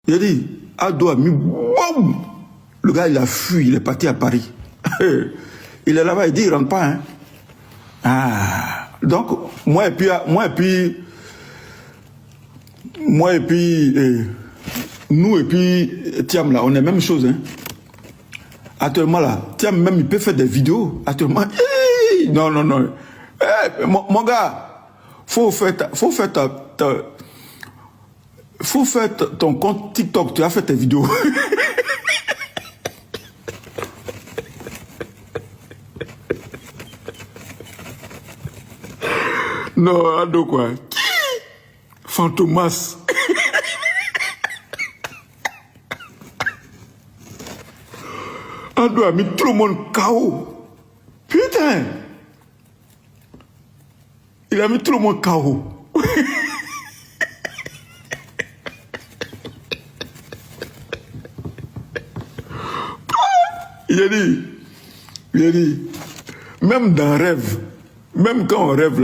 Il a dit, Ado a mis, boum! Le gars, il a fui, il est parti à Paris. Il est là-bas, il dit, il ne rentre pas. Hein. Ah. Donc, moi et puis, nous et puis, Thiam, là, on est même chose. Hein. Actuellement, là, Thiam, même, il peut faire des vidéos. Actuellement, non, non, non. Mon gars, faut faire ton compte TikTok, tu as fait tes vidéos. Non, Ado quoi. Fantomas. Ado a mis tout le monde KO. Putain. Il a mis tout le monde KO. Il a dit, même dans rêve, même quand on rêve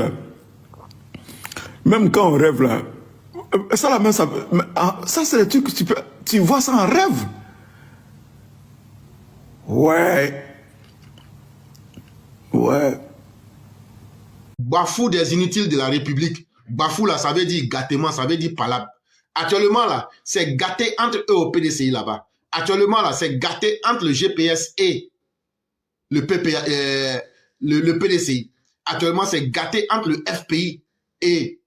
là, ça la même, ça c'est le truc que tu vois ça en rêve. Ouais. Bafou des inutiles de la République. Bafou là, ça veut dire gâtement, ça veut dire palabre. Actuellement là, c'est gâté entre eux au PDCI là-bas. Actuellement là, c'est gâté entre le GPS et le PDCI. Actuellement, c'est gâté entre le FPI et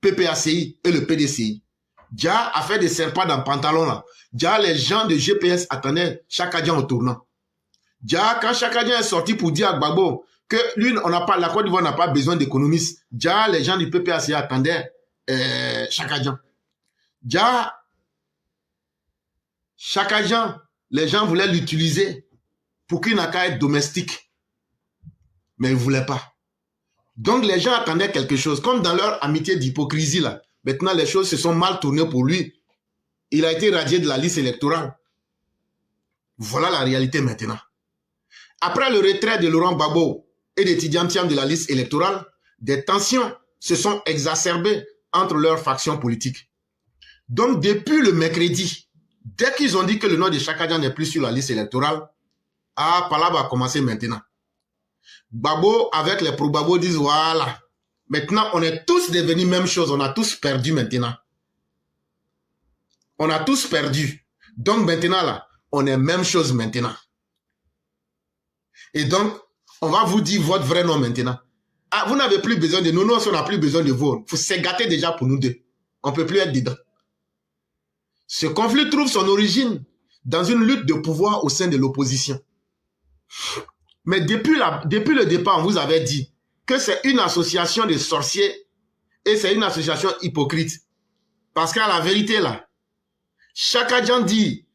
PPACI et le PDCI. Déjà a fait des serpents dans le pantalon là. Déjà les gens de GPS attendaient Chakadjan au tournant. Déjà quand Chakadjan est sorti pour dire à Gbagbo que lui, la Côte d'Ivoire n'a pas besoin d'économistes. Déjà les gens du PPACI attendaient Chakadjan. Déjà Chakadjan, les gens voulaient l'utiliser pour qu'il n'a qu'à être domestique. Mais il ne voulait pas. Donc les gens attendaient quelque chose. Comme dans leur amitié d'hypocrisie là. Maintenant les choses se sont mal tournées pour lui. Il a été radié de la liste électorale. Voilà la réalité maintenant. Après le retrait de Laurent Gbagbo et des Tidjane Thiam de la liste électorale, des tensions se sont exacerbées entre leurs factions politiques. Donc depuis le mercredi, dès qu'ils ont dit que le nom de Chakadjan n'est plus sur la liste électorale, Palaba a commencé maintenant. Gbagbo avec les pro-Gbagbo disent voilà, maintenant on est tous devenus même chose, on a tous perdu maintenant. On a tous perdu. Donc maintenant là, on est même chose maintenant. Et donc, on va vous dire votre vrai nom maintenant. Ah, vous n'avez plus besoin de nous, nous on n'a plus besoin de vous. Faut se gâter déjà pour nous deux. On ne peut plus être dedans. Ce conflit trouve son origine dans une lutte de pouvoir au sein de l'opposition. Mais depuis le départ, on vous avait dit que c'est une association de sorciers et c'est une association hypocrite. Parce qu'à la vérité là, Chakadjan dit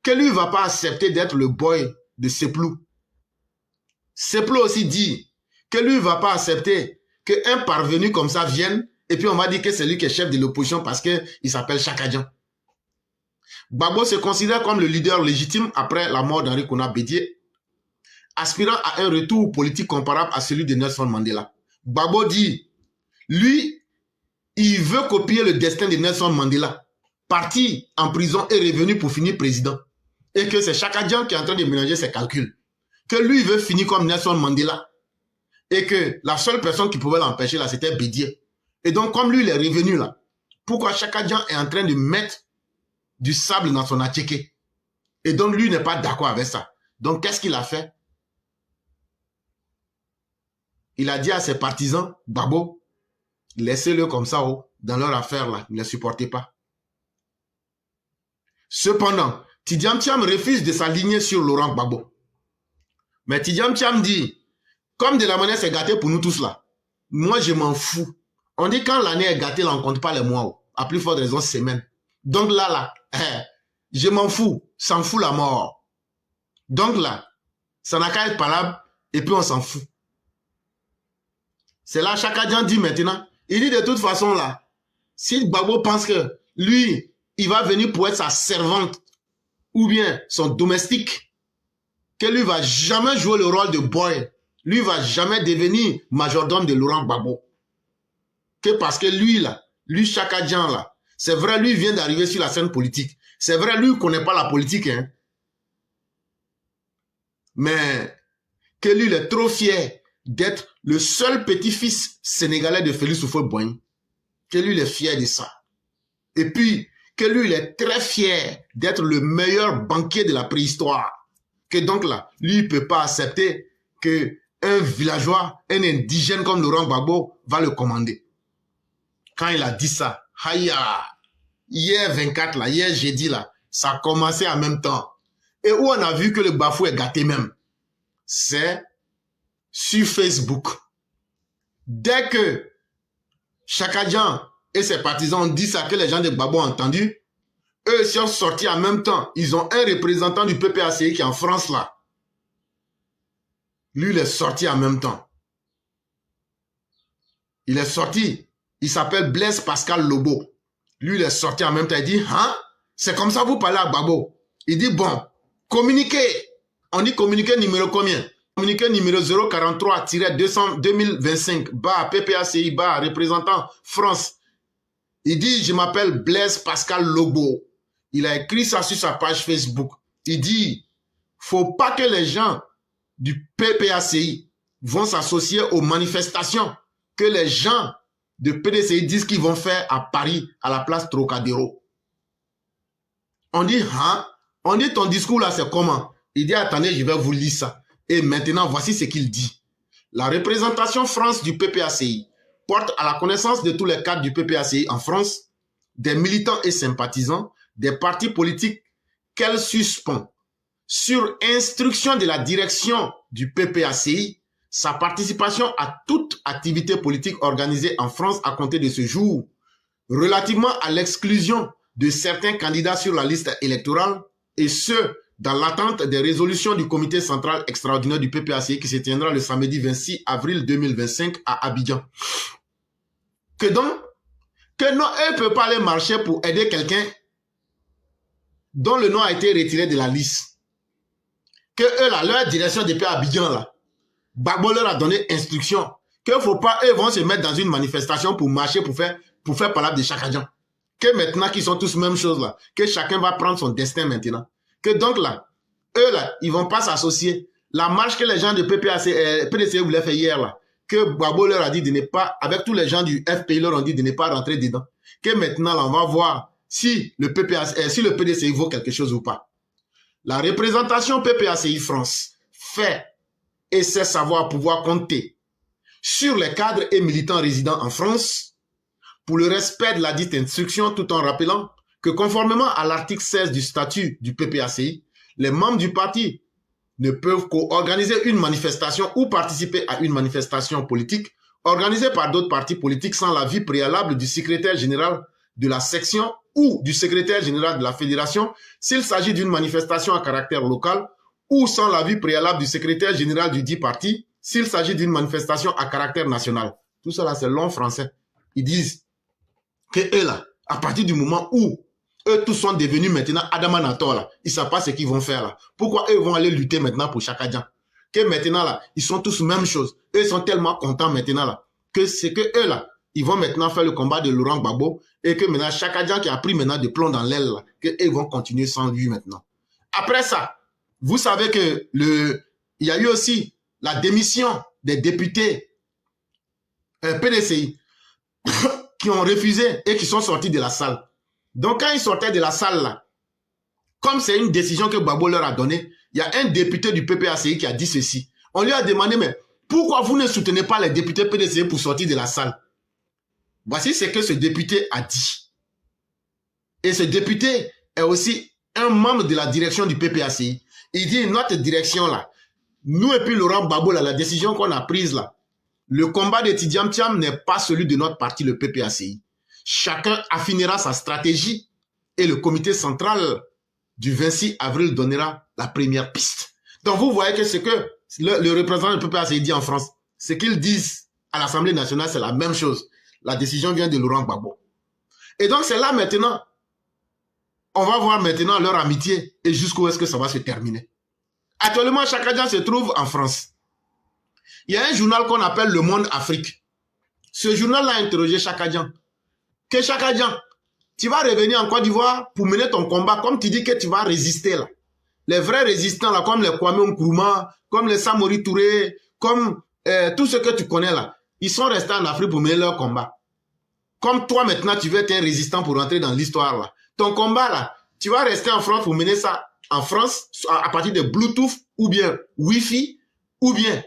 que lui ne va pas accepter d'être le boy de Seplou. Seplou aussi dit que lui ne va pas accepter qu'un parvenu comme ça vienne et puis on va dire que c'est lui qui est chef de l'opposition parce qu'il s'appelle Chakadjan. Gbagbo se considère comme le leader légitime après la mort d'Henri Konan Bédié, aspirant à un retour politique comparable à celui de Nelson Mandela. Gbagbo dit, lui, il veut copier le destin de Nelson Mandela, parti en prison et revenu pour finir président. Et que c'est Chakadjan qui est en train de mélanger ses calculs. Que lui veut finir comme Nelson Mandela. Et que la seule personne qui pouvait l'empêcher là, c'était Bédié. Et donc, comme lui, il est revenu là, pourquoi Chakadjan est en train de mettre du sable dans son attiqué? Et donc, lui n'est pas d'accord avec ça. Donc, qu'est-ce qu'il a fait? Il a dit à ses partisans, Gbagbo, laissez-le comme ça, dans leur affaire là, ne les supportez pas. Cependant, Tidjane Thiam refuse de s'aligner sur Laurent Gbagbo. Mais Tidjane Thiam dit, comme de la manière c'est gâté pour nous tous là, moi je m'en fous. On dit quand l'année est gâtée, là on compte pas les mois, à plus forte raison semaines. Donc là, je m'en fous, s'en fout la mort. Donc là, ça n'a qu'à être palabre et puis on s'en fout. C'est là Chakadjan dit maintenant, il dit de toute façon là, si Gbagbo pense que lui, il va venir pour être sa servante ou bien son domestique, que lui va jamais jouer le rôle de boy, lui va jamais devenir majordome de Laurent Gbagbo. Que parce que lui là, lui Chakadjan là, c'est vrai, lui vient d'arriver sur la scène politique, C'est vrai, lui, il ne connaît pas la politique. Hein. Mais que lui, il est trop fier d'être le seul petit-fils sénégalais de Félix Houphouët-Boigny. Que lui, il est fier de ça. Et puis, que lui, il est très fier d'être le meilleur banquier de la préhistoire. Que donc là, lui, il ne peut pas accepter qu'un villageois, un indigène comme Laurent Gbagbo va le commander. Quand il a dit ça, Haya, hier 24, là, hier jeudi, là, ça a commencé en même temps. Et où on a vu que le Bafou est gâté même, c'est sur Facebook. Dès que Chaka Dian et ses partisans ont dit ça, que les gens de Gbagbo ont entendu, eux sont sortis en même temps. Ils ont un représentant du PPACI qui est en France là. Lui, il est sorti en même temps. Il est sorti. Il s'appelle Blaise Pascal Lobo. Lui, il est sorti en même temps. Il dit, hein? C'est comme ça vous parlez à Gbagbo. Il dit, bon, communiqué. On dit communiqué numéro combien? Communiqué numéro 043-2025, PPACI, représentant France. Il dit, je m'appelle Blaise Pascal Lobo. Il a écrit ça sur sa page Facebook. Il dit, faut pas que les gens du PPACI vont s'associer aux manifestations que les gens de PDCI disent qu'ils vont faire à Paris, à la place Trocadéro. On dit, hein? On dit, ton discours là, c'est comment? Il dit, attendez, je vais vous lire ça. Et maintenant, voici ce qu'il dit. La représentation France du PPACI porte à la connaissance de tous les cadres du PPACI en France, des militants et sympathisants, des partis politiques qu'elle suspend, sur instruction de la direction du PPACI, sa participation à toute activité politique organisée en France à compter de ce jour, relativement à l'exclusion de certains candidats sur la liste électorale, et ce, dans l'attente des résolutions du comité central extraordinaire du PPACI qui se tiendra le samedi 26 avril 2025 à Abidjan. Que donc, que non, elle ne peut pas aller marcher pour aider quelqu'un dont le nom a été retiré de la liste. Que eux, là, leur direction depuis Abidjan, là, Gbagbo leur a donné instruction qu'il ne faut pas, eux vont se mettre dans une manifestation pour marcher, pour faire parler de Chaka Dian. Que maintenant qu'ils sont tous même chose là, que chacun va prendre son destin maintenant. Que donc là, eux là, ils vont pas s'associer. La marche que les gens de PDCI voulaient faire hier là, que Gbagbo leur a dit de ne pas, avec tous les gens du FPI leur ont dit de ne pas rentrer dedans. Que maintenant là, on va voir si le PDCI vaut quelque chose ou pas. La représentation PPACI France fait et sait savoir pouvoir compter sur les cadres et militants résidant en France pour le respect de la dite instruction, tout en rappelant que conformément à l'article 16 du statut du PPACI, les membres du parti ne peuvent qu'organiser une manifestation ou participer à une manifestation politique organisée par d'autres partis politiques sans l'avis préalable du secrétaire général de la section ou du secrétaire général de la fédération s'il s'agit d'une manifestation à caractère local ou sans l'avis préalable du secrétaire général du dit parti s'il s'agit d'une manifestation à caractère national. Tout cela, c'est long français. Ils disent que eux là, à partir du moment où eux tous sont devenus maintenant Adamanator là, ils ne savent pas ce qu'ils vont faire là. Pourquoi eux vont aller lutter maintenant pour Chaka Dian? Que maintenant là, ils sont tous même chose. Eux sont tellement contents maintenant là, que c'est que eux là, ils vont maintenant faire le combat de Laurent Gbagbo et que maintenant Chaka Dian qui a pris maintenant de plomb dans l'aile là, que eux vont continuer sans lui maintenant. Après ça, vous savez que il y a eu aussi la démission des députés PDCI qui ont refusé et qui sont sortis de la salle. Donc quand ils sortaient de la salle là, comme c'est une décision que Gbagbo leur a donnée, il y a un député du PPACI qui a dit ceci. On lui a demandé, mais pourquoi vous ne soutenez pas les députés PDCI pour sortir de la salle? Voici ce que ce député a dit. Et ce député est aussi un membre de la direction du PPACI. Il dit, notre direction là, nous et puis Laurent Gbagbo là, la décision qu'on a prise là, le combat de Tidiam Thiam n'est pas celui de notre parti, le PPACI. Chacun affinera sa stratégie et le comité central du 26 avril donnera la première piste. Donc vous voyez que ce que le représentant du PPACI dit en France, ce qu'ils disent à l'Assemblée nationale, c'est la même chose. La décision vient de Laurent Gbagbo. Et donc c'est là maintenant, on va voir maintenant leur amitié et jusqu'où est-ce que ça va se terminer. Actuellement, Chaka Dian se trouve en France. Il y a un journal qu'on appelle Le Monde Afrique. Ce journal a interrogé Chaka Dian. Que Chaka Dian, Tu vas revenir en Côte d'Ivoire pour mener ton combat, comme tu dis que tu vas résister là. Les vrais résistants là, comme les Kwame Nkrumah, comme les Samori Touré, comme tout ce que tu connais là, ils sont restés en Afrique pour mener leur combat. Comme toi maintenant, tu veux être un résistant pour rentrer dans l'histoire là. Ton combat là, tu vas rester en France pour mener ça en France à partir de Bluetooth ou bien Wi-Fi ou bien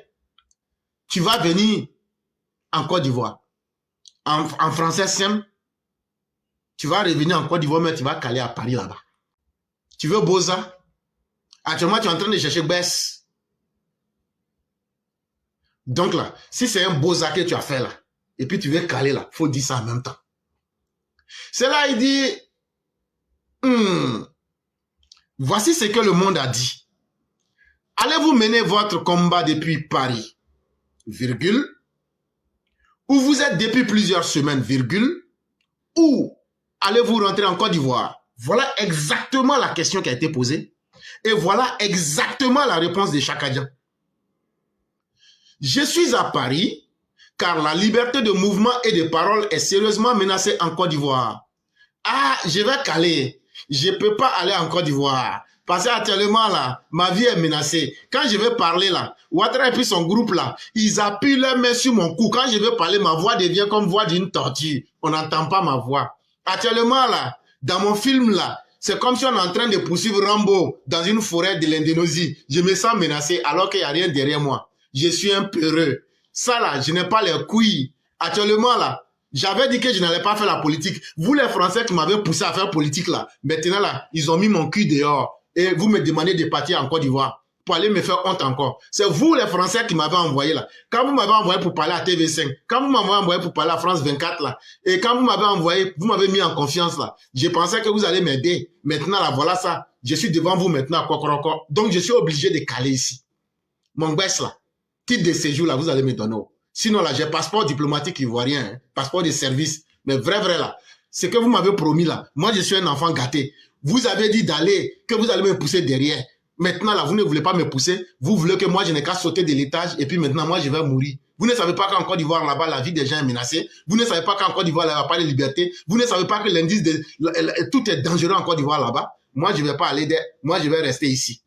tu vas venir en Côte d'Ivoire. En français simple, tu vas revenir en Côte d'Ivoire, mais tu vas caler à Paris là-bas. Tu veux Boza? Actuellement, tu es en train de chercher Bess. Donc là, si c'est un Boza que tu as fait là, et puis tu veux caler là, il faut dire ça en même temps. C'est là, il dit, voici ce que le monde a dit. Allez-vous mener votre combat depuis Paris, virgule, où vous êtes depuis plusieurs semaines, virgule, ou allez-vous rentrer en Côte d'Ivoire? Voilà exactement la question qui a été posée. Et voilà exactement la réponse de Chakadian. Je suis à Paris, car la liberté de mouvement et de parole est sérieusement menacée en Côte d'Ivoire. Ah, je vais caler. Je ne peux pas aller en Côte d'Ivoire. Parce qu'actuellement, là, ma vie est menacée. Quand je vais parler, là, Ouattara et puis son groupe, là, ils appuient leurs mains sur mon cou. Quand je vais parler, ma voix devient comme voix d'une tortue. On n'entend pas ma voix. Actuellement, là, dans mon film, là, c'est comme si on est en train de poursuivre Rambo dans une forêt de l'Indonésie. Je me sens menacé alors qu'il n'y a rien derrière moi. Je suis un peureux. Ça, là, je n'ai pas les couilles. Actuellement, là, j'avais dit que je n'allais pas faire la politique. Vous, les Français qui m'avez poussé à faire politique, là, maintenant, là, ils ont mis mon cul dehors. Et vous me demandez de partir en Côte d'Ivoire pour aller me faire honte encore. C'est vous, les Français, qui m'avez envoyé là. Quand vous m'avez envoyé pour parler à TV5, quand vous m'avez envoyé pour parler à France 24 là, et quand vous m'avez envoyé, vous m'avez mis en confiance là, je pensais que vous allez m'aider. Maintenant là, voilà ça. Je suis devant vous maintenant à Kokoroko. Donc je suis obligé de caler ici. Mon baisse là, titre de séjour là, vous allez me donner. Sinon là, j'ai passeport diplomatique ivoirien, hein, passeport de service. Mais vrai là, ce que vous m'avez promis là, moi je suis un enfant gâté. Vous avez dit d'aller, que vous allez me pousser derrière. Maintenant, là, vous ne voulez pas me pousser. Vous voulez que moi, je n'ai qu'à sauter de l'étage et puis maintenant, moi, je vais mourir. Vous ne savez pas qu'en Côte d'Ivoire, là-bas, la vie des gens est menacée. Vous ne savez pas qu'en Côte d'Ivoire, là, il n'y a pas de liberté. Vous ne savez pas que l'indice de... tout est dangereux en Côte d'Ivoire, là-bas. Moi, je ne vais pas aller there. Moi, je vais rester ici.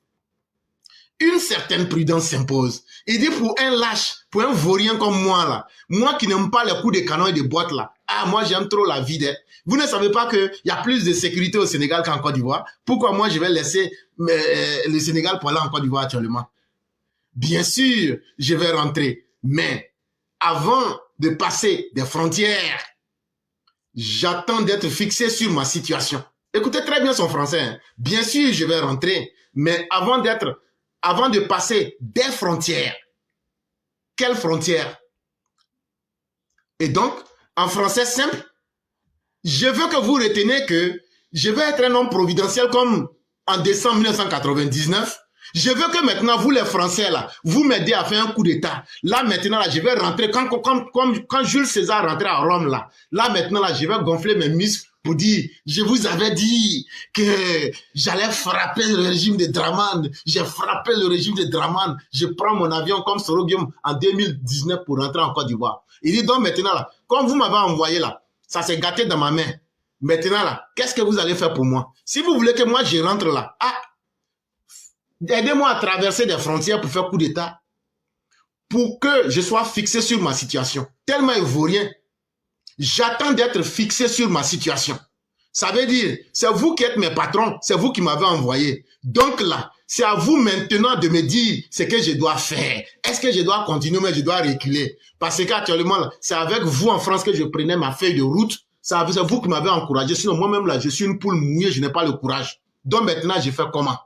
Une certaine prudence s'impose. Il dit pour un lâche, pour un vaurien comme moi, là, moi qui n'aime pas les coups de canon et de boîtes, là, ah, moi, j'aime trop la vie. Vous ne savez pas qu'il y a plus de sécurité au Sénégal qu'en Côte d'Ivoire. Pourquoi moi, je vais laisser le Sénégal pour aller en Côte d'Ivoire actuellement? Bien sûr, je vais rentrer. Mais avant de passer des frontières, j'attends d'être fixé sur ma situation. Écoutez très bien son français. Hein. Bien sûr, je vais rentrer. Mais avant de passer des frontières. Quelles frontières? Et donc, en français simple, je veux que vous reteniez que je vais être un homme providentiel comme en décembre 1999. Je veux que maintenant, vous les Français, là, vous m'aidez à faire un coup d'État. Là, maintenant, là, je vais rentrer, quand Jules César rentrait à Rome, là, maintenant, là, je vais gonfler mes muscles pour dire, je vous avais dit que j'allais frapper le régime de Dramane. J'ai frappé le régime de Dramane. Je prends mon avion comme Soroguium en 2019 pour rentrer en Côte d'Ivoire. Il dit donc maintenant, là, comme vous m'avez envoyé là, ça s'est gâté dans ma main. Maintenant là, qu'est-ce que vous allez faire pour moi? Si vous voulez que moi je rentre là, aidez-moi à traverser des frontières pour faire coup d'État. Pour que je sois fixé sur ma situation. Tellement ivoirien. J'attends d'être fixé sur ma situation. Ça veut dire, c'est vous qui êtes mes patrons, c'est vous qui m'avez envoyé. Donc là, c'est à vous maintenant de me dire ce que je dois faire. Est-ce que je dois continuer, mais je dois reculer? Parce qu'actuellement, c'est avec vous en France que je prenais ma feuille de route. C'est vous qui m'avez encouragé. Sinon, moi-même, là, je suis une poule mouillée, je n'ai pas le courage. Donc maintenant, je fais comment?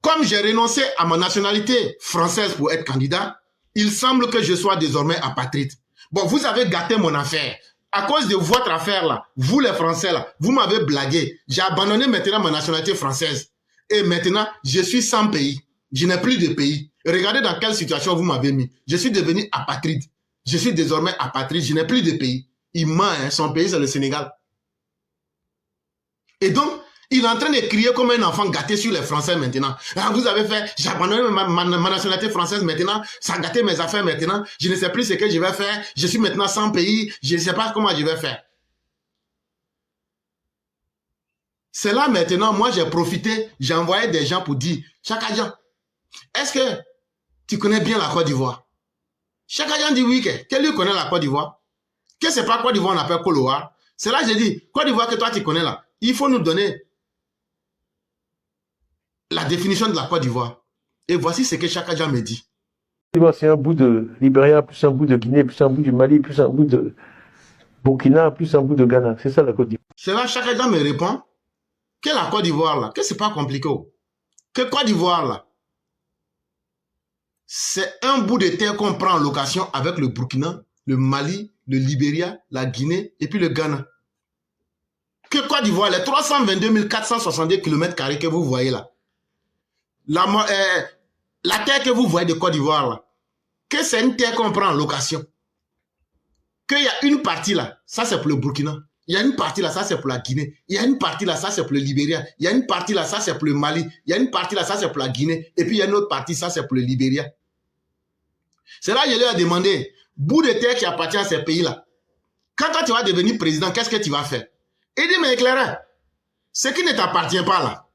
Comme j'ai renoncé à ma nationalité française pour être candidat, il semble que je sois désormais apatride. Bon, vous avez gâté mon affaire. À cause de votre affaire là, vous les Français là, vous m'avez blagué. J'ai abandonné maintenant ma nationalité française. Et maintenant, je suis sans pays. Je n'ai plus de pays. Regardez dans quelle situation vous m'avez mis. Je suis devenu apatride. Je suis désormais apatride. Je n'ai plus de pays. Il ment, hein, son pays c'est le Sénégal. Et donc, il est en train de crier comme un enfant gâté sur les Français maintenant. Ah, vous avez fait, j'ai abandonné ma nationalité française maintenant, ça a gâté mes affaires maintenant, je ne sais plus ce que je vais faire, je suis maintenant sans pays, je ne sais pas comment je vais faire. C'est là maintenant, moi j'ai profité, j'ai envoyé des gens pour dire, Chaka Dian, est-ce que tu connais bien la Côte d'Ivoire? Chaka Dian dit oui, que lui connaît la Côte d'Ivoire. Que c'est pas Côte d'Ivoire, on appelle Koloa. C'est là que j'ai dit, Côte d'Ivoire que toi tu connais là, il faut nous donner la définition de la Côte d'Ivoire. Et voici ce que Chaka Dian me dit. C'est un bout de Libéria, plus un bout de Guinée, plus un bout du Mali, plus un bout de Burkina, plus un bout de Ghana. C'est ça la Côte d'Ivoire. C'est là que Chaka Dian me répond que la Côte d'Ivoire là, que c'est pas compliqué. Que Côte d'Ivoire là, c'est un bout de terre qu'on prend en location avec le Burkina, le Mali, le Libéria, la Guinée et puis le Ghana. Que Côte d'Ivoire, les 322 462 km² que vous voyez là, la terre que vous voyez de Côte d'Ivoire là, que c'est une terre qu'on prend en location. Qu'il y a une partie là, ça c'est pour le Burkina. Il y a une partie là, ça c'est pour la Guinée. Il y a une partie là, ça c'est pour le Libéria. Il y a une partie là, ça c'est pour le Mali. Il y a une partie là, ça c'est pour la Guinée. Et puis il y a une autre partie, ça c'est pour le Libéria. C'est là que je leur ai demandé, bout de terre qui appartient à ces pays-là, quand toi tu vas devenir président, qu'est-ce que tu vas faire? Il dit, mais éclaireur, ce qui ne t'appartient pas là,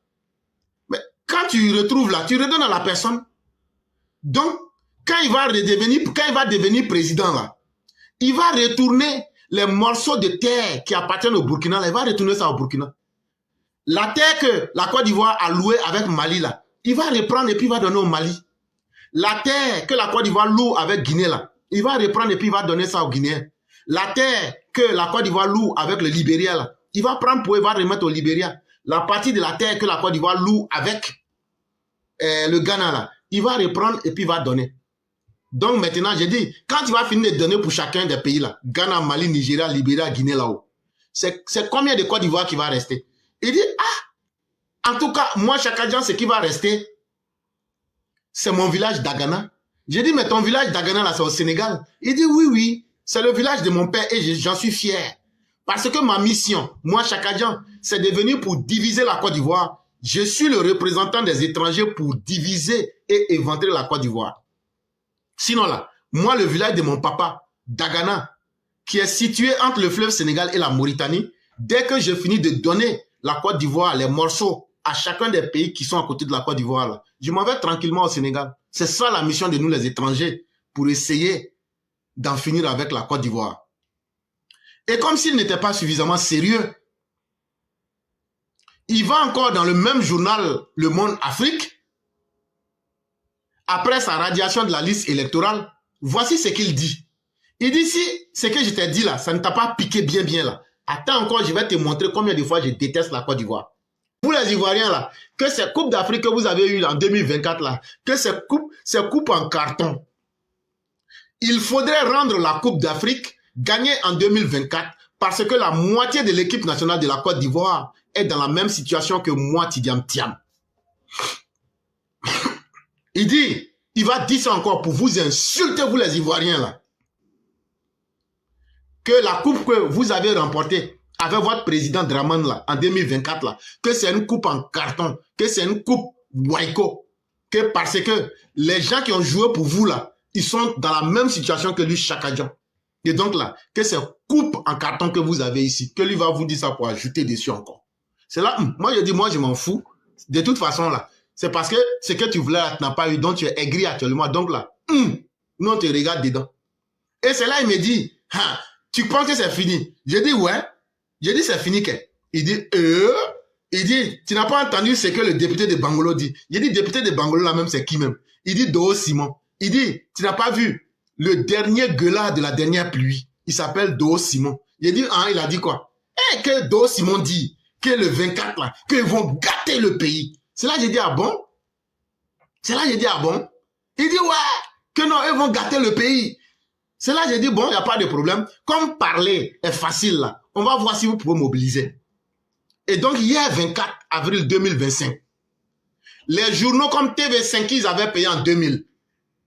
mais quand tu retrouves là, tu redonnes à la personne. Donc, quand il va devenir président là, il va retourner les morceaux de terre qui appartiennent au Burkina, là, il va retourner ça au Burkina. La terre que la Côte d'Ivoire a louée avec Mali là, il va reprendre et puis il va donner au Mali. La terre que la Côte d'Ivoire loue avec Guinée là, il va reprendre et puis il va donner ça aux Guinéens. La terre que la Côte d'Ivoire loue avec le Libéria là, il va prendre pour il va remettre au Libéria. La partie de la terre que la Côte d'Ivoire loue avec le Ghana là, il va reprendre et puis il va donner. Donc maintenant, j'ai dit, quand tu vas finir de donner pour chacun des pays là, Ghana, Mali, Nigeria, Libéria, Guinée là-haut, c'est combien de Côte d'Ivoire qui va rester? Il dit, en tout cas, moi, Chaka Dian, ce qui va rester, c'est mon village d'Agana. J'ai dit, mais ton village d'Agana là, c'est au Sénégal. Il dit, oui, oui, c'est le village de mon père et j'en suis fier. Parce que ma mission, moi, Chaka Dian, c'est de venir pour diviser la Côte d'Ivoire. Je suis le représentant des étrangers pour diviser et éventrer la Côte d'Ivoire. Sinon là, moi, le village de mon papa, d'Agana, qui est situé entre le fleuve Sénégal et la Mauritanie, dès que je finis de donner la Côte d'Ivoire, les morceaux à chacun des pays qui sont à côté de la Côte d'Ivoire, là, je m'en vais tranquillement au Sénégal. C'est ça la mission de nous, les étrangers, pour essayer d'en finir avec la Côte d'Ivoire. Et comme s'il n'était pas suffisamment sérieux, il va encore dans le même journal Le Monde Afrique, après sa radiation de la liste électorale, voici ce qu'il dit. Il dit, si ce que je t'ai dit là, ça ne t'a pas piqué bien là, attends encore, je vais te montrer combien de fois je déteste la Côte d'Ivoire. Vous les Ivoiriens là, que ces coupes d'Afrique que vous avez eues en 2024 là, que ces coupes en carton, il faudrait rendre la Coupe d'Afrique gagnée en 2024 parce que la moitié de l'équipe nationale de la Côte d'Ivoire est dans la même situation que moi, Tidiam Thiam. Il dit, il va dire ça encore pour vous insulter, vous les Ivoiriens là. Que la coupe que vous avez remportée avec votre président Dramane là, en 2024 là, que c'est une coupe en carton, que c'est une coupe Waiko, que parce que les gens qui ont joué pour vous là, ils sont dans la même situation que lui, Chaka Dian. Et donc là, que c'est coupe en carton que vous avez ici, que lui va vous dire ça pour ajouter dessus encore. C'est là, moi je dis, moi je m'en fous. De toute façon là, c'est parce que ce que tu voulais là, tu n'as pas eu, donc tu es aigri actuellement. Donc là, nous on te regarde dedans. Et c'est là, il me dit, tu penses que c'est fini? J'ai dit, ouais. J'ai dit, c'est fini, que? Il dit, tu n'as pas entendu ce que le député de Bangolo dit. J'ai dit, député de Bangolo là même, c'est qui même? Il dit, Doo Simon. Il dit, tu n'as pas vu le dernier gueulard de la dernière pluie. Il s'appelle Doo Simon. J'ai dit, il a dit quoi? Que Doo Simon dit que le 24 là, qu'ils vont gâter le pays. C'est là que j'ai dit, ah bon? C'est là que j'ai dit, ah bon? Il dit, ouais, que non, ils vont gâter le pays. C'est là que j'ai dit, bon, il n'y a pas de problème. Comme parler est facile là, on va voir si vous pouvez mobiliser. Et donc, hier, 24 avril 2025, les journaux comme TV5 qu'ils avaient payé en 2000,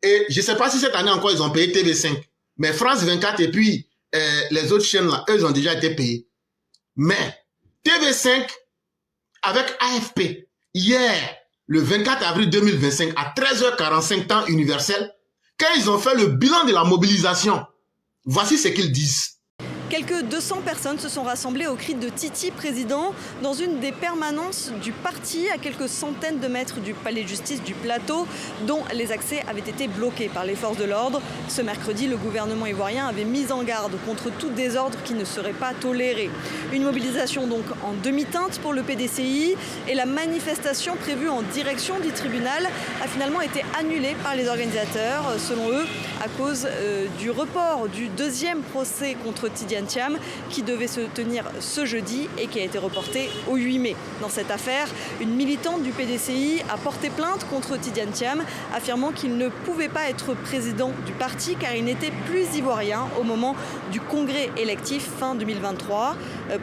et je ne sais pas si cette année encore ils ont payé TV5, mais France 24 et puis les autres chaînes là, eux ont déjà été payés. Mais TV5 avec AFP, hier, le 24 avril 2025, à 13h45 temps universel, quand ils ont fait le bilan de la mobilisation, voici ce qu'ils disent. Quelques 200 personnes se sont rassemblées au cri de Titi président dans une des permanences du parti à quelques centaines de mètres du palais de justice du Plateau, dont les accès avaient été bloqués par les forces de l'ordre. Ce mercredi, le gouvernement ivoirien avait mis en garde contre tout désordre qui ne serait pas toléré. Une mobilisation donc en demi-teinte pour le PDCI et la manifestation prévue en direction du tribunal a finalement été annulée par les organisateurs, selon eux, à cause du report du deuxième procès contre Tidjane Thiam qui devait se tenir ce jeudi et qui a été reporté au 8 mai. Dans cette affaire, une militante du PDCI a porté plainte contre Tidjane Thiam, affirmant qu'il ne pouvait pas être président du parti car il n'était plus ivoirien au moment du congrès électif fin 2023.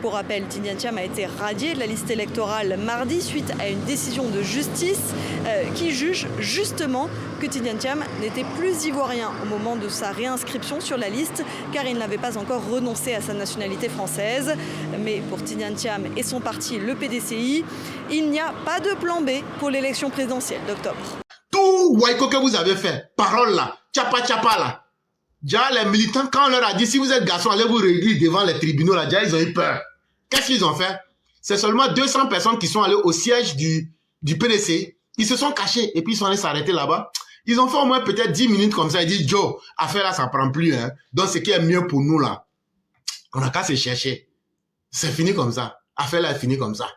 Pour rappel, Tidjane Thiam a été radié de la liste électorale mardi suite à une décision de justice qui juge justement que Tidjane Thiam n'était plus ivoirien au moment de sa réinscription sur la liste car il n'avait pas encore renoncé à sa nationalité française. Mais pour Tidjane Thiam et son parti, le PDCI, il n'y a pas de plan B pour l'élection présidentielle d'octobre. Tout Waiko que vous avez fait, parole là, tchapa là. Déjà les militants, quand on leur a dit si vous êtes garçon, allez vous régler devant les tribunaux là, déjà ils ont eu peur. Qu'est-ce qu'ils ont fait? C'est seulement 200 personnes qui sont allées au siège du PDCI. Ils se sont cachés et puis ils sont allés s'arrêter là-bas. Ils ont fait au moins peut-être 10 minutes comme ça. Ils disent, Joe, affaire là, ça prend plus. Hein. Donc, ce qui est mieux pour nous là, on n'a qu'à se chercher. C'est fini comme ça. Affaire là est fini comme ça.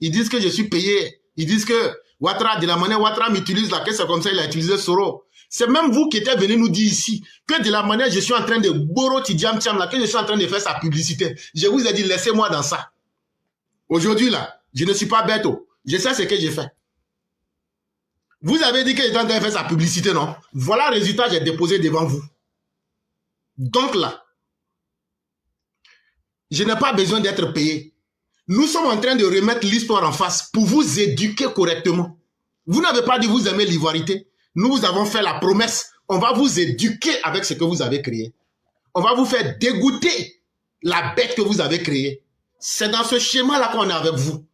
Ils disent que je suis payé. Ils disent que Ouattara, de la manière Ouattara m'utilise là, que c'est comme ça, il a utilisé Soro. C'est même vous qui êtes venu nous dire ici que de la manière je suis en train de Boro Tidjane Thiam là, que je suis en train de faire sa publicité. Je vous ai dit, laissez-moi dans ça. Aujourd'hui là, je ne suis pas bête. Je sais ce que j'ai fait. Vous avez dit qu'il était en train de faire sa publicité, non? Voilà le résultat que j'ai déposé devant vous. Donc là, je n'ai pas besoin d'être payé. Nous sommes en train de remettre l'histoire en face pour vous éduquer correctement. Vous n'avez pas dit vous aimez l'ivoirité. Nous vous avons fait la promesse. On va vous éduquer avec ce que vous avez créé. On va vous faire dégoûter la bête que vous avez créée. C'est dans ce schéma-là qu'on est avec vous.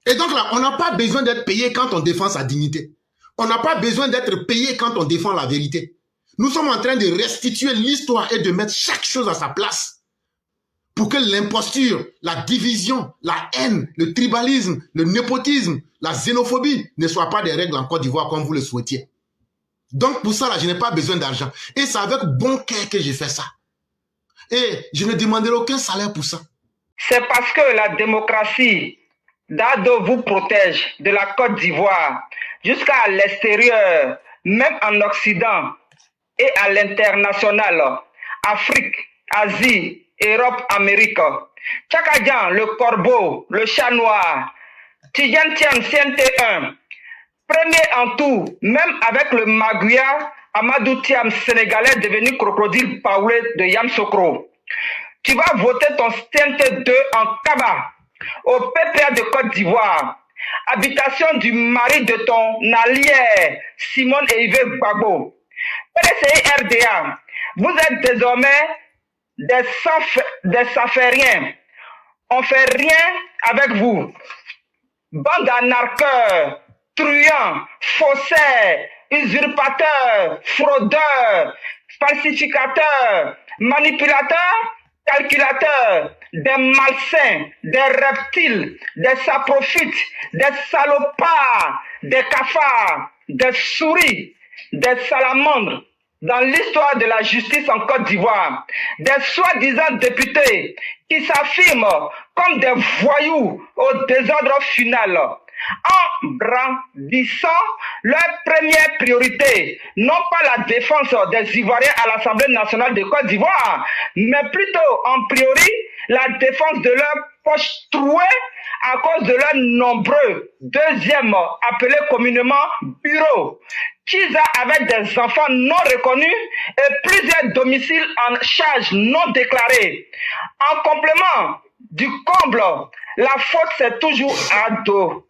Et donc là, on n'a pas besoin d'être payé quand on défend sa dignité. On n'a pas besoin d'être payé quand on défend la vérité. Nous sommes en train de restituer l'histoire et de mettre chaque chose à sa place pour que l'imposture, la division, la haine, le tribalisme, le népotisme, la xénophobie ne soient pas des règles en Côte d'Ivoire comme vous le souhaitiez. Donc pour ça, là, je n'ai pas besoin d'argent. Et c'est avec bon cœur que j'ai fait ça. Et je ne demanderai aucun salaire pour ça. C'est parce que la démocratie Dado vous protège de la Côte d'Ivoire jusqu'à l'extérieur, même en Occident et à l'international, Afrique, Asie, Europe, Amérique. Tchakadjan, le corbeau, le chat noir, Tidjane Thiam, CNT1, premier en tout, même avec le Maguia, Amadou Thiam, sénégalais devenu crocodile Paoulé de Yamsokro. Tu vas voter ton CNT2 en Kaba, au PPA de Côte d'Ivoire, habitation du mari de ton allié Simone et Yves Gbagbo. PDCI RDA, vous êtes désormais des safériens. On fait rien avec vous. Bande d'anarcheurs, truands, faussaires, usurpateurs, fraudeurs, falsificateurs, manipulateurs, calculateurs, des malsains, des reptiles, des saprophytes, des salopards, des cafards, des souris, des salamandres. Dans l'histoire de la justice en Côte d'Ivoire, des soi-disant députés qui s'affirment comme des voyous au désordre final, en brandissant leur première priorité, non pas la défense des Ivoiriens à l'Assemblée nationale de Côte d'Ivoire, mais plutôt en priori la défense de leurs poches trouées à cause de leurs nombreux deuxièmes appelés communément bureaux, Kiza avec des enfants non reconnus et plusieurs domiciles en charge non déclarés. En complément du comble, la faute c'est toujours ado.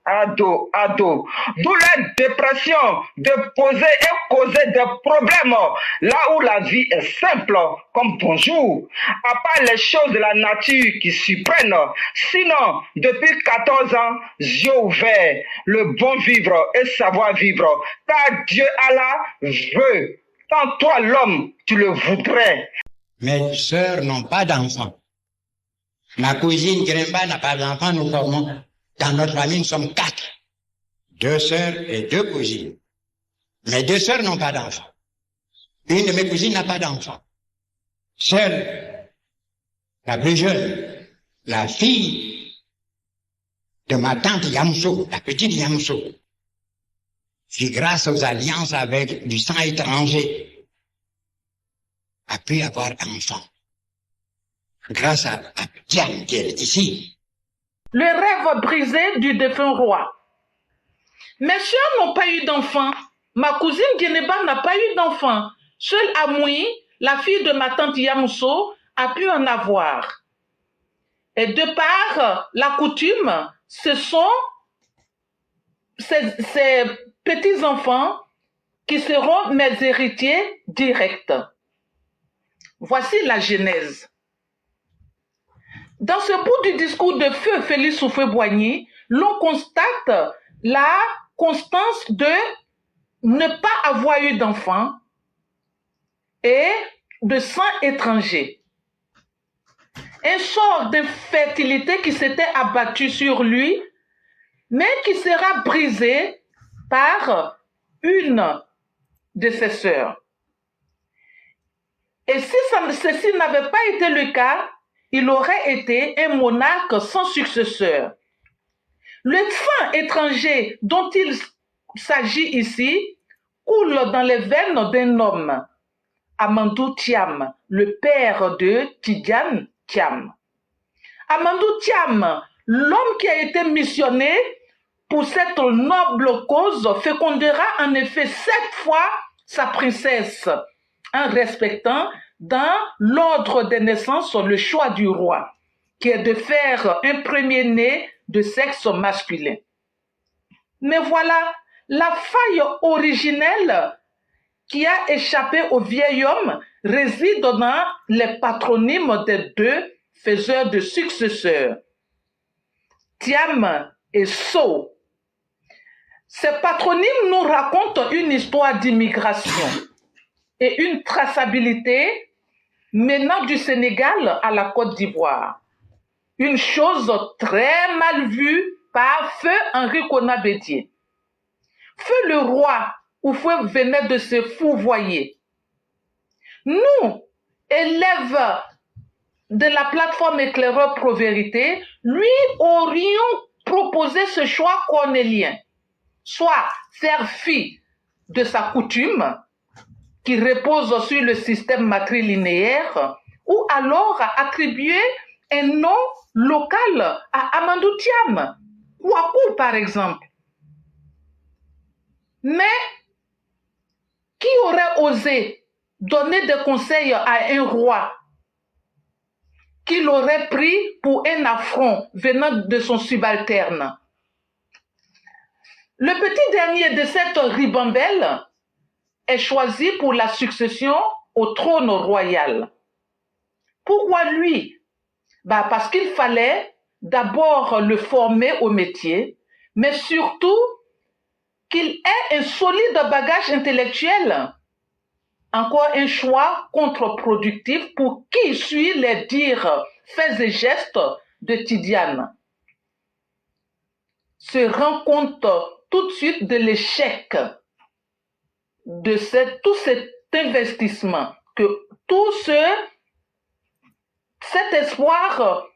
D'où la dépression de poser et causer des problèmes là où la vie est simple, comme bonjour, à part les choses de la nature qui surprennent. Sinon, depuis 14 ans, yeux ouverts, le bon vivre et savoir vivre, car Dieu Allah veut, tant toi l'homme, tu le voudrais. Mes sœurs n'ont pas d'enfants. Ma cousine Gremba n'a pas d'enfants, nous formons. Dans notre famille, nous sommes 4. 2 sœurs et 2 cousines. Mes 2 sœurs n'ont pas d'enfants. Une de mes cousines n'a pas d'enfant. Seule, la plus jeune, la fille de ma tante Yamso, la petite Yamso, qui grâce aux alliances avec du sang étranger, a pu avoir enfant. Grâce à Diane qui est ici. Le rêve brisé du défunt roi. Mes soeurs n'ont pas eu d'enfant. Ma cousine Guénéba n'a pas eu d'enfant. Seule Amoui, la fille de ma tante Yamousso, a pu en avoir. Et de par la coutume, ce sont ces petits-enfants qui seront mes héritiers directs. Voici la genèse. Dans ce bout du discours de feu Félix Houphouët-Boigny, l'on constate la constance de ne pas avoir eu d'enfants et de sang étranger. Un sort d'infertilité qui s'était abattu sur lui, mais qui sera brisé par une de ses sœurs. Et si ceci n'avait pas été le cas, il aurait été un monarque sans successeur. Le sang étranger dont il s'agit ici coule dans les veines d'un homme, Amadou Thiam, le père de Tidiane Thiam. Amadou Thiam, l'homme qui a été missionné pour cette noble cause, fécondera en effet 7 fois sa princesse, en respectant dans l'ordre des naissances le choix du roi, qui est de faire un premier-né de sexe masculin. Mais voilà, la faille originelle qui a échappé au vieil homme réside dans les patronymes des 2 faiseurs de successeurs, Thiam et So. Ces patronymes nous racontent une histoire d'immigration et une traçabilité menant du Sénégal à la Côte d'Ivoire. Une chose très mal vue par Feu Henri Konan Bédié. Feu le roi Houphouët venait de se fourvoyer. Nous, élèves de la plateforme éclaireur Pro-Vérité, lui aurions proposé ce choix cornélien, soit faire fi de sa coutume, qui repose sur le système matrilinéaire, ou alors attribuer un nom local à Amadou Thiam, Kouakou par exemple. Mais qui aurait osé donner des conseils à un roi qui l'aurait pris pour un affront venant de son subalterne? Le petit dernier de cette ribambelle est choisi pour la succession au trône royal. Pourquoi lui? Parce qu'il fallait d'abord le former au métier, mais surtout qu'il ait un solide bagage intellectuel. Encore un choix contre-productif pour qui suit les dires, faits et gestes de Tidiane. Se rend compte tout de suite de l'échec de tout cet investissement, que tout cet espoir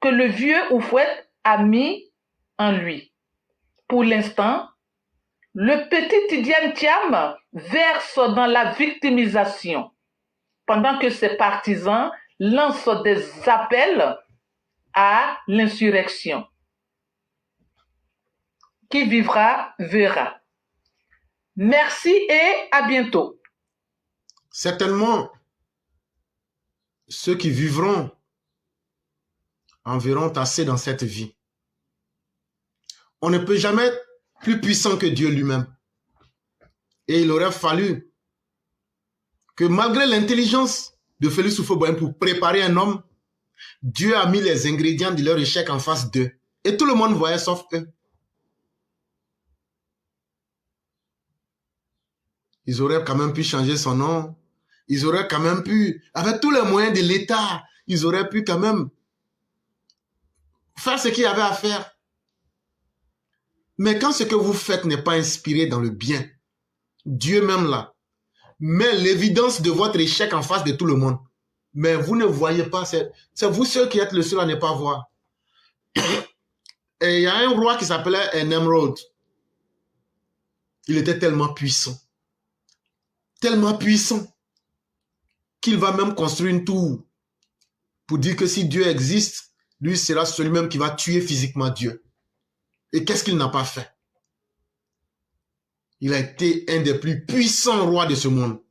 que le vieux Houphouët a mis en lui. Pour l'instant, le petit Tidiane Thiam verse dans la victimisation, pendant que ses partisans lancent des appels à l'insurrection. Qui vivra, verra. Merci et à bientôt. Certainement, ceux qui vivront en verront assez dans cette vie. On ne peut jamais être plus puissant que Dieu lui-même. Et il aurait fallu que malgré l'intelligence de Félix Houphouët-Boigny pour préparer un homme, Dieu a mis les ingrédients de leur échec en face d'eux. Et tout le monde voyait sauf eux. Ils auraient quand même pu changer son nom, ils auraient quand même pu, avec tous les moyens de l'État, ils auraient pu quand même faire ce qu'il y avait à faire. Mais quand ce que vous faites n'est pas inspiré dans le bien, Dieu même là, met l'évidence de votre échec en face de tout le monde. Mais vous ne voyez pas, c'est vous seul qui êtes le seul à ne pas voir. Et il y a un roi qui s'appelait Nemrod. Il était tellement puissant, qu'il va même construire une tour pour dire que si Dieu existe, lui sera celui-même qui va tuer physiquement Dieu. Et qu'est-ce qu'il n'a pas fait? Il a été un des plus puissants rois de ce monde.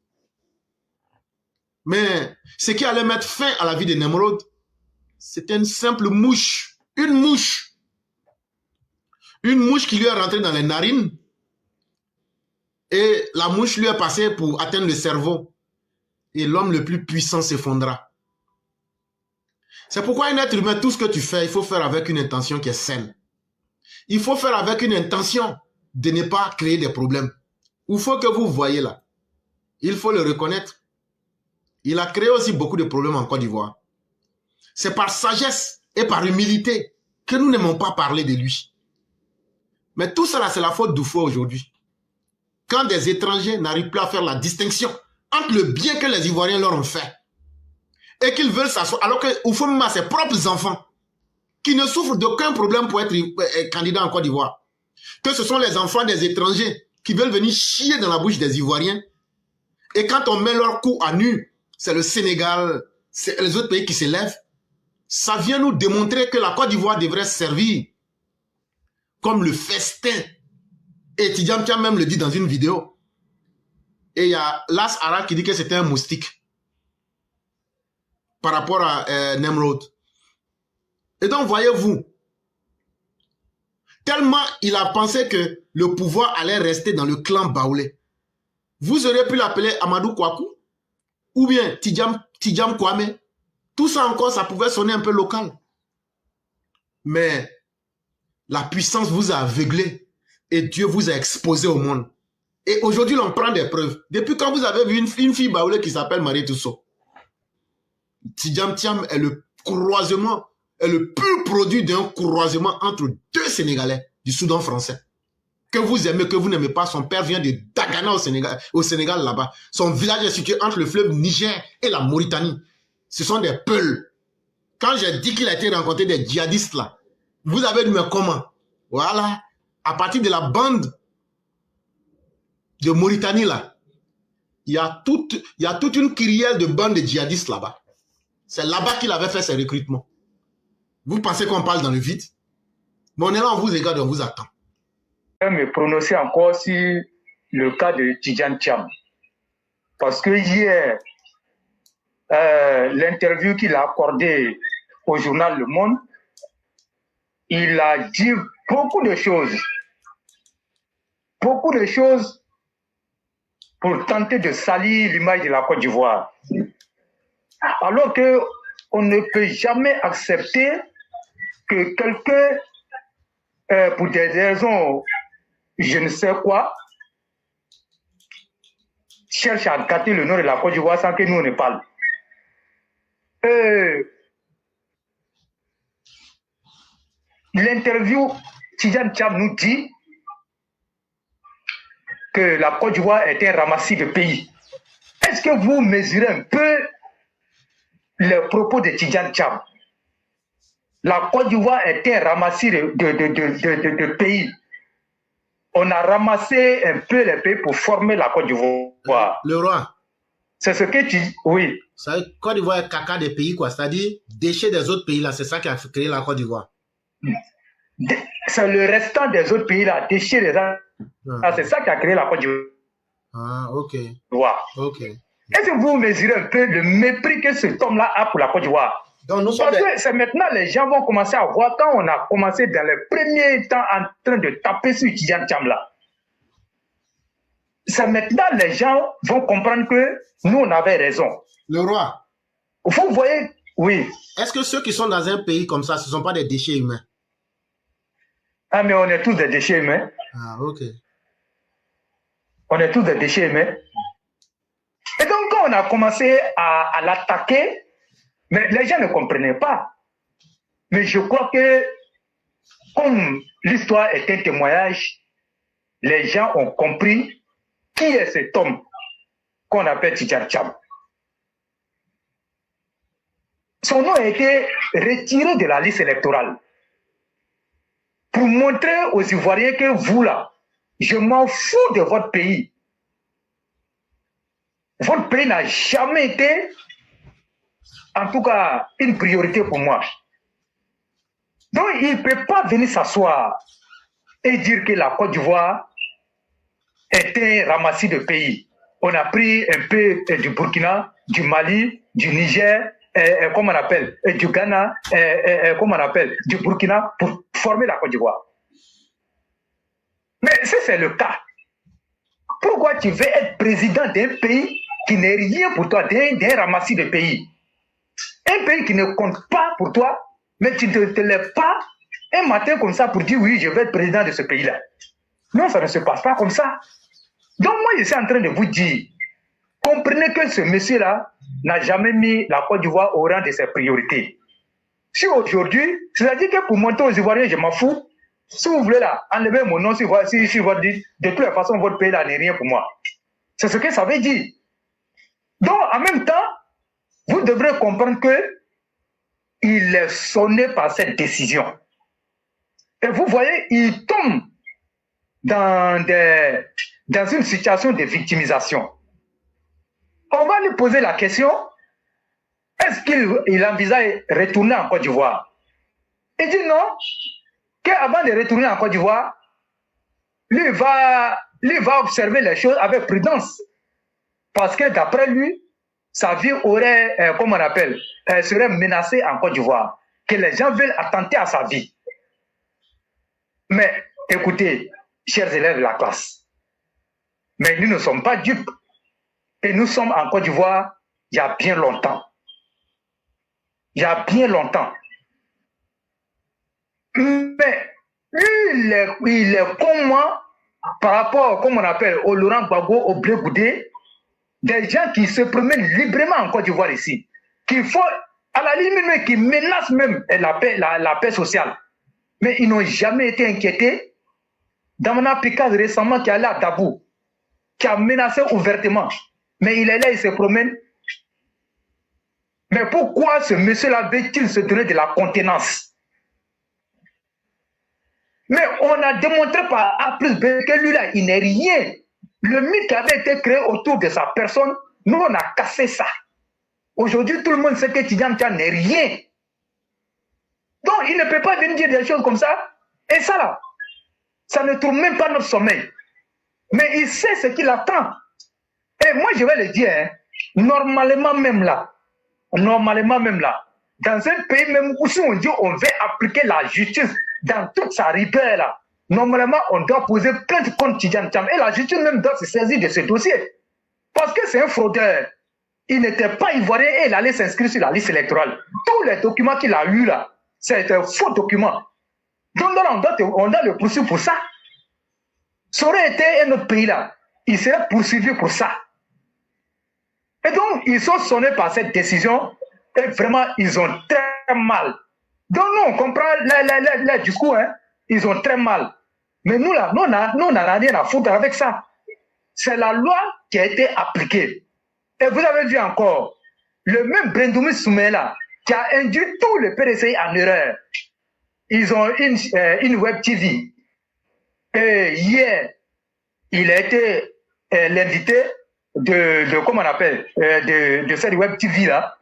Mais ce qui allait mettre fin à la vie de Nemrod, c'était une simple mouche. Une mouche. Une mouche qui lui est rentrée dans les narines. Et la mouche lui est passée pour atteindre le cerveau. Et l'homme le plus puissant s'effondra. C'est pourquoi un être humain, tout ce que tu fais, il faut faire avec une intention qui est saine. Il faut faire avec une intention de ne pas créer des problèmes. Il faut que vous voyez là. Il faut le reconnaître. Il a créé aussi beaucoup de problèmes en Côte d'Ivoire. C'est par sagesse et par humilité que nous n'aimons pas parler de lui. Mais tout cela, c'est la faute d'Oufo aujourd'hui. Quand des étrangers n'arrivent plus à faire la distinction entre le bien que les Ivoiriens leur ont fait et qu'ils veulent s'asseoir, alors que Oufo même a ses propres enfants qui ne souffrent d'aucun problème pour être candidat en Côte d'Ivoire. Que ce sont les enfants des étrangers qui veulent venir chier dans la bouche des Ivoiriens. Et quand on met leur cou à nu, c'est le Sénégal, c'est les autres pays qui s'élèvent. Ça vient nous démontrer que la Côte d'Ivoire devrait servir comme le festin. Et Tidjam Thiam même le dit dans une vidéo. Et il y a Las Ara qui dit que c'était un moustique par rapport à Nemrod. Et donc, voyez-vous, tellement il a pensé que le pouvoir allait rester dans le clan Baoulé. Vous auriez pu l'appeler Amadou Kouakou ou bien Tidjam Kwame. Tout ça encore, ça pouvait sonner un peu local. Mais la puissance vous a aveuglé et Dieu vous a exposé au monde. Et aujourd'hui, l'on prend des preuves. Depuis quand vous avez vu une fille Baoulé qui s'appelle Marie Tousso, Tidjam Thiam est le croisement, est le pur produit d'un croisement entre deux Sénégalais du Soudan français. Que vous aimez, que vous n'aimez pas, son père vient de Dagana au Sénégal là-bas. Son village est situé entre le fleuve Niger et la Mauritanie. Ce sont des Peuls. Quand j'ai dit qu'il a été rencontré des djihadistes là, vous avez dit mais comment? Voilà. À partir de la bande de Mauritanie là, il y a toute une kyrielle de bandes de djihadistes là-bas. C'est là-bas qu'il avait fait ses recrutements. Vous pensez qu'on parle dans le vide? Mais on est là, on vous regarde, on vous attend. Je vais me prononcer encore sur le cas de Tidjam Thiam. Parce que hier, l'interview qu'il a accordée au journal Le Monde, il a dit beaucoup de choses pour tenter de salir l'image de la Côte d'Ivoire. Alors qu'on ne peut jamais accepter que quelqu'un, pour des raisons, je ne sais quoi, cherche à gâter le nom de la Côte d'Ivoire sans que nous on ne parle. L'interview, Tidjam Thiam nous dit que la Côte d'Ivoire est un ramassis de pays. Est-ce que vous mesurez un peu les propos de Tidjam Thiam? La Côte d'Ivoire est un ramassis de pays. On a ramassé un peu les pays pour former la Côte d'Ivoire. Le roi. C'est ce que tu dis, oui. Ça, Côte d'Ivoire est caca des pays, quoi. C'est-à-dire déchets des autres pays, là. C'est ça qui a créé la Côte d'Ivoire. C'est le restant des autres pays, là. Déchets des autres. Ah, c'est ça qui a créé la Côte d'Ivoire. Ah, ok. Ok. Est-ce que vous mesurez un peu le mépris que cet homme-là a pour la Côte d'Ivoire? Parce que c'est maintenant les gens vont commencer à voir quand on a commencé dans les premiers temps en train de taper sur Tidjam Thiam là. C'est maintenant les gens vont comprendre que nous on avait raison. Le roi. Vous voyez, oui. Est-ce que ceux qui sont dans un pays comme ça, ce ne sont pas des déchets humains? Ah mais on est tous des déchets humains. Ah ok. On est tous des déchets humains. Et donc quand on a commencé à l'attaquer, mais les gens ne comprenaient pas. Mais je crois que, comme l'histoire est un témoignage, les gens ont compris qui est cet homme qu'on appelle Tidjane Thiam. Son nom a été retiré de la liste électorale pour montrer aux Ivoiriens que vous là, je m'en fous de votre pays. Votre pays n'a jamais été, en tout cas, une priorité pour moi. Donc, il ne peut pas venir s'asseoir et dire que la Côte d'Ivoire est un ramassis de pays. On a pris un peu du Burkina, du Mali, du Niger, comment on appelle, du Ghana, comment on appelle, du Burkina pour former la Côte d'Ivoire. Mais si c'est le cas, pourquoi tu veux être président d'un pays qui n'est rien pour toi, d'un ramassis de pays? Un pays qui ne compte pas pour toi, mais tu ne te lèves pas un matin comme ça pour dire oui, je vais être président de ce pays-là. Non, ça ne se passe pas comme ça. Donc moi, je suis en train de vous dire, comprenez que ce monsieur-là n'a jamais mis la Côte d'Ivoire au rang de ses priorités. Si aujourd'hui, c'est-à-dire que pour montrer aux Ivoiriens, je m'en fous, si vous voulez là, enlevez mon nom, si vous dites, de toute façon, votre pays là n'est rien pour moi. C'est ce que ça veut dire. Donc, en même temps, vous devrez comprendre que il est sonné par cette décision. Et vous voyez, il tombe dans une situation de victimisation. On va lui poser la question, est-ce qu'il envisage de retourner en Côte d'Ivoire? Il dit non, qu'avant de retourner en Côte d'Ivoire, lui va observer les choses avec prudence. Parce que d'après lui, sa vie aurait, comment on appelle, serait menacée en Côte d'Ivoire. Que les gens veulent attenter à sa vie. Mais écoutez, chers élèves de la classe, mais nous ne sommes pas dupes. Et nous sommes en Côte d'Ivoire il y a bien longtemps. Il y a bien longtemps. Mais lui, il est comme moi par rapport, comme on appelle, au Laurent Gbagbo, au Blé Goudé, des gens qui se promènent librement en Côte d'Ivoire ici, qui font, à la limite, qui menacent même la paix sociale. Mais ils n'ont jamais été inquiétés. Damana Pikaz récemment qui est allé à Dabou, qui a menacé ouvertement. Mais il est là, il se promène. Mais pourquoi ce monsieur-là veut-il se donner de la contenance? Mais on a démontré par A plus B que lui-là, il n'est rien. Le mythe qui avait été créé autour de sa personne, nous, on a cassé ça. Aujourd'hui, tout le monde sait que Tidjane Thiam n'est rien. Donc, il ne peut pas venir dire des choses comme ça. Et ça, là, ça ne trouve même pas notre sommeil. Mais il sait ce qu'il attend. Et moi, je vais le dire, hein, normalement même là, dans un pays même où si on dit on veut appliquer la justice dans toute sa rigueur là, normalement on doit poser plainte contre Tidjane Thiam et la justice même doit se saisir de ce dossier. Parce que c'est un fraudeur. Il n'était pas ivoirien et il allait s'inscrire sur la liste électorale. Tous les documents qu'il a eus là, c'est un faux document. Donc on doit le poursuivre pour ça. Ça aurait été un autre pays là, il serait poursuivi pour ça. Et donc, ils sont sonnés par cette décision et vraiment, ils ont très mal. Donc, nous, on comprend le discours, hein, ils ont très mal. Mais nous, là, nous, on n'en a rien à foutre avec ça. C'est la loi qui a été appliquée. Et vous avez vu encore, le même Brendoumi Soumaïla qui a induit tout le PDCI en erreur. Ils ont une web TV. Et hier, il a été l'invité de comment on appelle, de cette web TV là.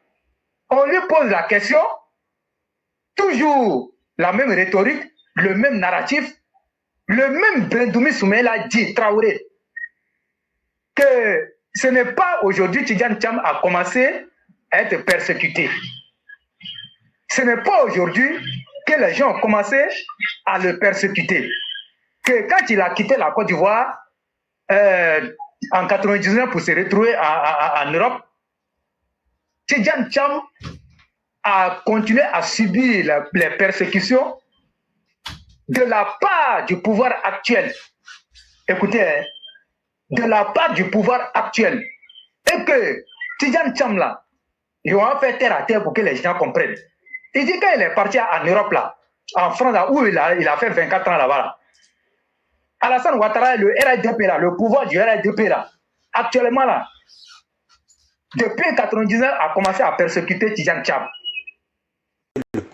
On lui pose la question, toujours la même rhétorique, le même narratif, le même Brendoumi Soumaïla dit, Traoré, que ce n'est pas aujourd'hui Tidjane Thiam a commencé à être persécuté. Ce n'est pas aujourd'hui que les gens ont commencé à le persécuter. Que quand il a quitté la Côte d'Ivoire en 99 pour se retrouver en Europe, Tidjane Thiam a continué à subir les persécutions de la part du pouvoir actuel. Écoutez, de la part du pouvoir actuel. Et que Tidjane Thiam là, ils ont fait terre à terre pour que les gens comprennent. Il dit qu'il est parti en Europe là, en France là, où il a fait 24 ans là-bas. Là. Alassane Ouattara, le RDP là, le pouvoir du RDP là, actuellement là, depuis 1999, a commencé à persécuter Tidjane Thiam.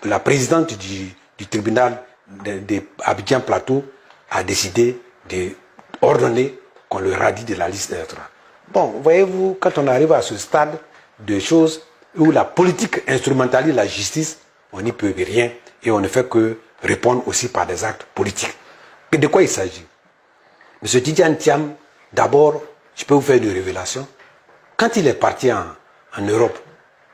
La présidente du tribunal de Abidjan Plateau a décidé d'ordonner qu'on le radie de la liste électorale. Bon, voyez-vous, quand on arrive à ce stade de choses où la politique instrumentalise la justice, on n'y peut rien et on ne fait que répondre aussi par des actes politiques. De quoi il s'agit? M. Tidjane Thiam, d'abord, je peux vous faire une révélation. Quand il est parti en Europe,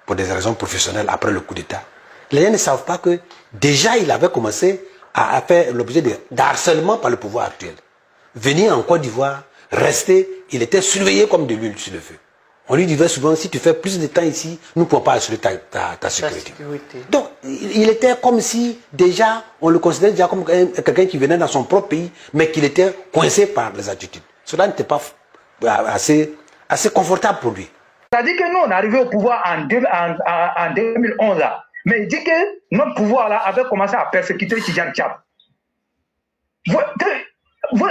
pour des raisons professionnelles, après le coup d'État, les gens ne savent pas que déjà il avait commencé à faire l'objet d'harcèlement par le pouvoir actuel. Venir en Côte d'Ivoire, rester, il était surveillé comme de l'huile sur le feu. On lui disait souvent, si tu fais plus de temps ici, nous ne pouvons pas assurer ta sécurité. Donc, il était comme si, déjà, on le considérait déjà comme quelqu'un qui venait dans son propre pays, mais qu'il était coincé par les attitudes. Cela n'était pas assez confortable pour lui. C'est-à-dire que nous, on est arrivé au pouvoir en 2011, là. Mais il dit que notre pouvoir là avait commencé à persécuter Tidjane Thiam. Vous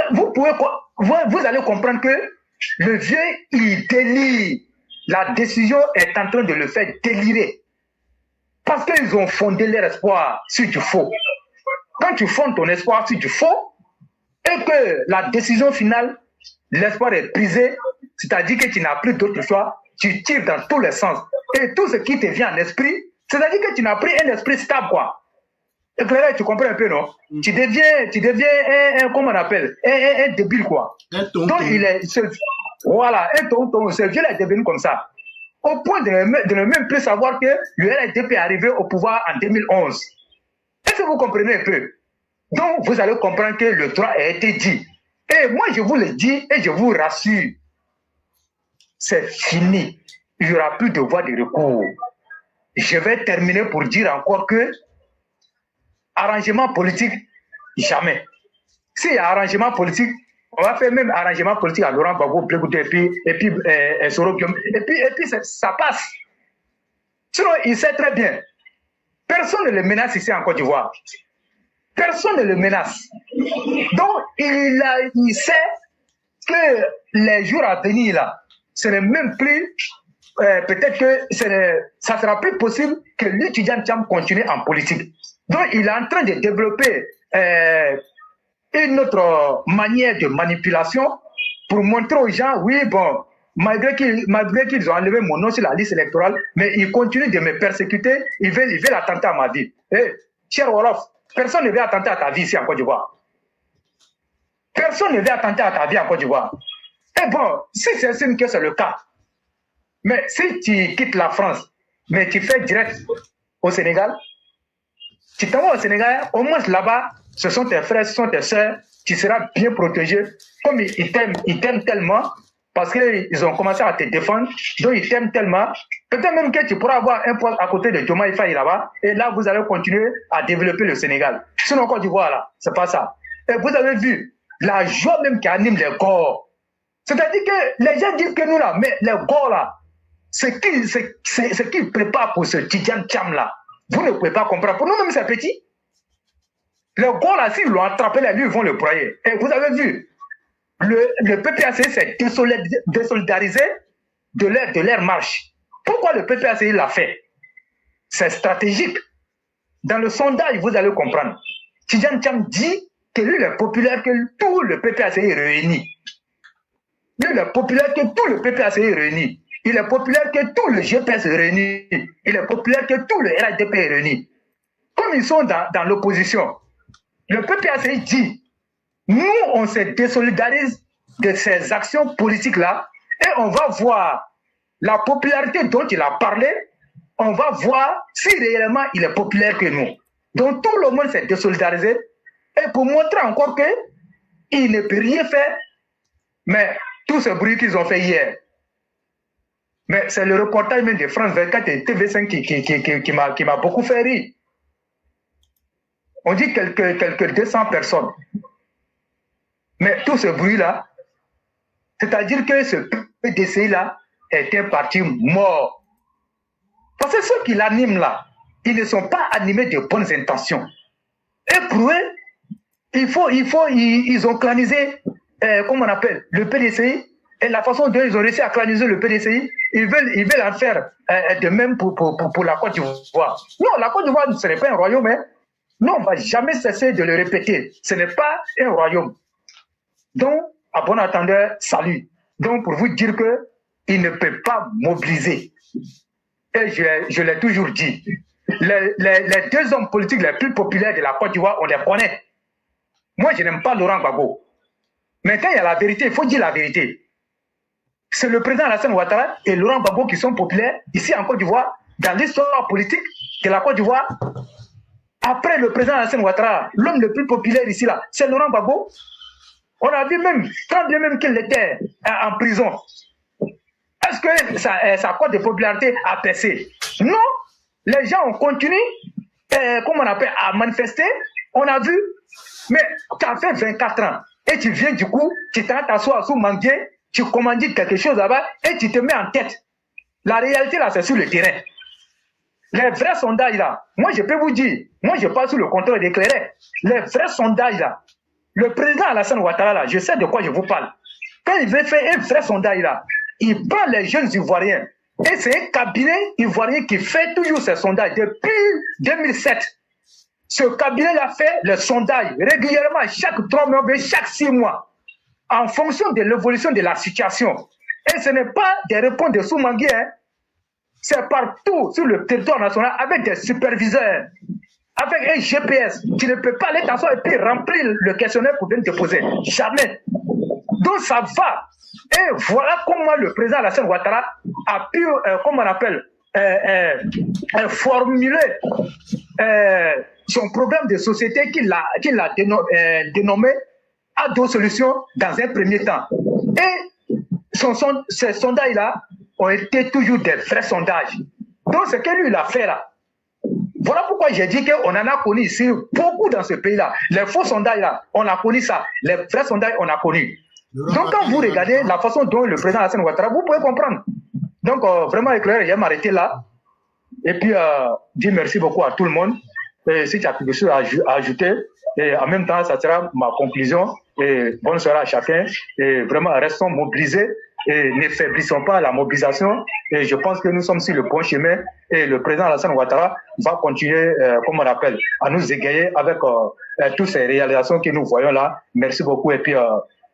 allez comprendre que le vieux, il délire. La décision est en train de le faire délirer. Parce qu'ils ont fondé leur espoir sur du faux. Quand tu fondes ton espoir sur du faux, et que la décision finale, l'espoir est brisé, c'est-à-dire que tu n'as plus d'autre choix, tu tires dans tous les sens. Et tout ce qui te vient en esprit, c'est-à-dire que tu n'as pris un esprit stable, quoi. Éclairé, tu comprends un peu, non? Tu deviens comment on appelle, un débile, quoi. Donc, voilà, un tonton, ce vieux est devenu comme ça. Au point de ne même plus savoir que le RDP est arrivé au pouvoir en 2011. Est-ce que vous comprenez un peu? Donc, vous allez comprendre que le droit a été dit. Et moi, je vous le dis et je vous rassure. C'est fini. Il n'y aura plus de voie de recours. Je vais terminer pour dire encore que arrangement politique, jamais. S'il y a arrangement politique, on va faire même arrangement politique à Laurent Gbagbo, et puis Soro Guillaume, et puis ça passe. Sinon, il sait très bien. Personne ne le menace ici en Côte d'Ivoire. Personne ne le menace. Donc, il sait que les jours à venir, là, ce n'est même plus, peut-être que ça sera plus possible que l'étudiant Thiam continue en politique. Donc, il est en train de développer une autre manière de manipulation pour montrer aux gens, oui, bon, malgré qu'ils ont enlevé mon nom sur la liste électorale, mais ils continuent de me persécuter, ils veulent attenter à ma vie. Cher Wolof, personne ne veut attenter à ta vie ici en Côte d'Ivoire. Personne ne veut attenter à ta vie en Côte d'Ivoire. Et bon, si c'est que c'est le cas, mais si tu quittes la France, mais tu fais direct au Sénégal, tu t'en vas au Sénégal, au moins là-bas, ce sont tes frères, ce sont tes soeurs, tu seras bien protégé. Comme ils t'aiment tellement, parce qu'ils ont commencé à te défendre, donc ils t'aiment tellement, peut-être même que tu pourras avoir un poste à côté de Diomaye Faye là-bas, et là, vous allez continuer à développer le Sénégal. Sinon, Côte d'Ivoire, là, c'est pas ça. Et vous avez vu, la joie même qui anime les corps. C'est-à-dire que les gens disent que nous, là, mais les corps, là, ce qu'ils préparent pour ce Tidjane Thiam, là, vous ne pouvez pas comprendre. Pour nous-mêmes, c'est petit. Les corps, là, s'ils l'ont attrapé, là, lui, ils vont le broyer. Et vous avez vu, le PPAC s'est désolidarisé de leur marche. Pourquoi le PPAC l'a fait? C'est stratégique. Dans le sondage, vous allez comprendre. Tidjane Thiam dit que lui, il est populaire, que tout le PPAC est réuni. Lui, il est populaire, que tout le PPAC est réuni. Il est populaire, que tout le GPS est réuni. Il est populaire, que tout le RDP est réuni. Comme ils sont dans l'opposition, le PPAC dit, nous, on se désolidarise de ces actions politiques-là et on va voir la popularité dont il a parlé, on va voir si réellement il est populaire que nous. Donc tout le monde s'est désolidarisé et pour montrer encore qu'il ne peut rien faire, mais tout ce bruit qu'ils ont fait hier, mais c'est le reportage même de France 24 et TV5 qui m'a beaucoup fait rire. On dit quelques 200 personnes. Mais tout ce bruit-là, c'est-à-dire que ce PDCI-là est un parti mort. Parce que ceux qui l'animent là, ils ne sont pas animés de bonnes intentions. Et pour eux, ils ont clanisé, comment on appelle, le PDCI, et la façon dont ils ont réussi à claniser le PDCI, ils veulent en faire de même pour la Côte d'Ivoire. Non, la Côte d'Ivoire, ce n'est pas un royaume, hein. Non, on ne va jamais cesser de le répéter. Ce n'est pas un royaume. Donc, à bon entendeur, salut. Donc, pour vous dire qu'il ne peut pas mobiliser. Et je l'ai toujours dit. Les deux hommes politiques les plus populaires de la Côte d'Ivoire, on les connaît. Moi, je n'aime pas Laurent Gbagbo. Mais quand il y a la vérité, il faut dire la vérité. C'est le président Alassane Ouattara et Laurent Gbagbo qui sont populaires ici en Côte d'Ivoire, dans l'histoire politique de la Côte d'Ivoire. Après le président Alassane Ouattara, l'homme le plus populaire ici, là, c'est Laurent Gbagbo. On a vu même, quand bien même qu'il était en prison, est-ce que sa cote de popularité a baissé? Non. Les gens ont continué, comme on appelle, à manifester. On a vu, mais tu as fait 24 ans. Et tu viens du coup, tu t'assois sous manguier, tu commandites quelque chose là-bas et tu te mets en tête. La réalité là, c'est sur le terrain. Les vrais sondages là, moi je peux vous dire, moi je passe sous le contrôle d'éclairé. Les vrais sondages là, le président Alassane Ouattara là, je sais de quoi je vous parle. Quand il veut faire un vrai sondage là, il prend les jeunes Ivoiriens. Et c'est un cabinet ivoirien qui fait toujours ces sondages depuis 2007. Ce cabinet-là fait le sondage régulièrement, chaque 3 mois, chaque 6 mois, en fonction de l'évolution de la situation. Et ce n'est pas des réponses de sous-manguiers, hein. C'est partout sur le territoire national avec des superviseurs, avec un GPS. Tu ne peux pas aller t'asseoir et puis remplir le questionnaire pour venir te poser. Jamais. Donc ça va. Et voilà comment le président Alassane Ouattara a pu, comment on appelle, formuler son programme de société qu'il a dénommé Ado Solutions dans un premier temps. Et ces sondages-là ont été toujours des vrais sondages. Donc ce que lui il a fait là, voilà pourquoi j'ai dit qu'on en a connu ici beaucoup dans ce pays-là. Les faux sondages là, on a connu ça. Les vrais sondages, on a connu. Donc quand vous regardez la façon dont le président Alassane Ouattara, vous pouvez comprendre. Donc vraiment éclairé, je vais m'arrêter là. Et puis dire merci beaucoup à tout le monde. Et si tu as quelque chose à ajouter, et en même temps, ça sera ma conclusion. Et bonne soirée à chacun. Et vraiment, restons mobilisés et ne faiblissons pas la mobilisation. Et je pense que nous sommes sur le bon chemin. Et le président Alassane Ouattara va continuer, comme on appelle, à nous égayer avec toutes ces réalisations que nous voyons là. Merci beaucoup et puis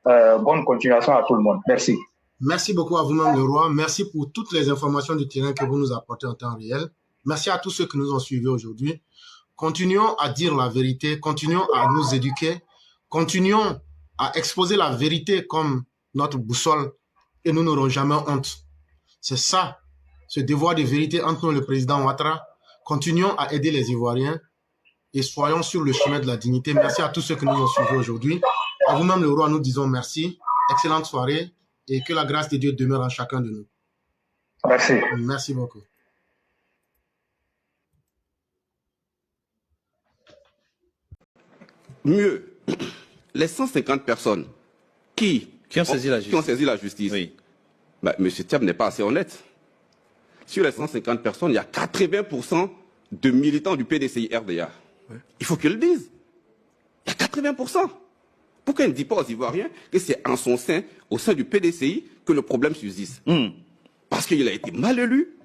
bonne continuation à tout le monde. Merci. Merci beaucoup à vous-même, le roi. Merci pour toutes les informations du terrain que vous nous apportez en temps réel. Merci à tous ceux qui nous ont suivis aujourd'hui. Continuons à dire la vérité, continuons à nous éduquer, continuons à exposer la vérité comme notre boussole et nous n'aurons jamais honte. C'est ça, ce devoir de vérité entre nous et le président Ouattara. Continuons à aider les Ivoiriens et soyons sur le chemin de la dignité. Merci à tous ceux qui nous ont suivis aujourd'hui. À vous-même, le roi, nous disons merci. Excellente soirée et que la grâce de Dieu demeure en chacun de nous. Merci. Merci beaucoup. Mieux, les 150 personnes qui ont saisi la justice, oui. Bah, M. Thiam n'est pas assez honnête. Sur les 150 personnes, il y a 80% de militants du PDCI RDA. Ouais. Il faut qu'ils le disent. Il y a 80%. Pourquoi il ne dit pas aux Ivoiriens que c'est en son sein, au sein du PDCI, que le problème subsiste? Parce qu'il a été mal élu.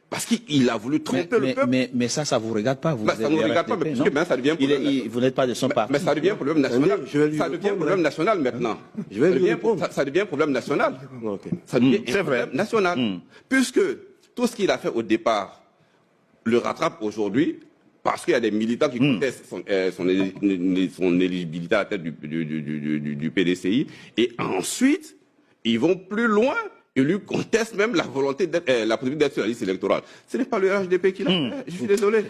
Parce qu'il a voulu tromper le peuple. Mais ça ne vous regarde pas. Vous ça ne nous regarde pas, mais puisque ça devient problème. Vous n'êtes pas de son parti. Mais ça devient problème national. Ça devient problème national maintenant. Ça devient problème national. Ça devient problème national. Puisque tout ce qu'il a fait au départ le rattrape aujourd'hui, parce qu'il y a des militants qui contestent son éligibilité à la tête du PDCI. Et ensuite, ils vont plus loin. Il lui conteste même la volonté d'être la possibilité d'être sur la liste électorale. Ce n'est pas le RHDP qui l'a fait. Je suis désolé.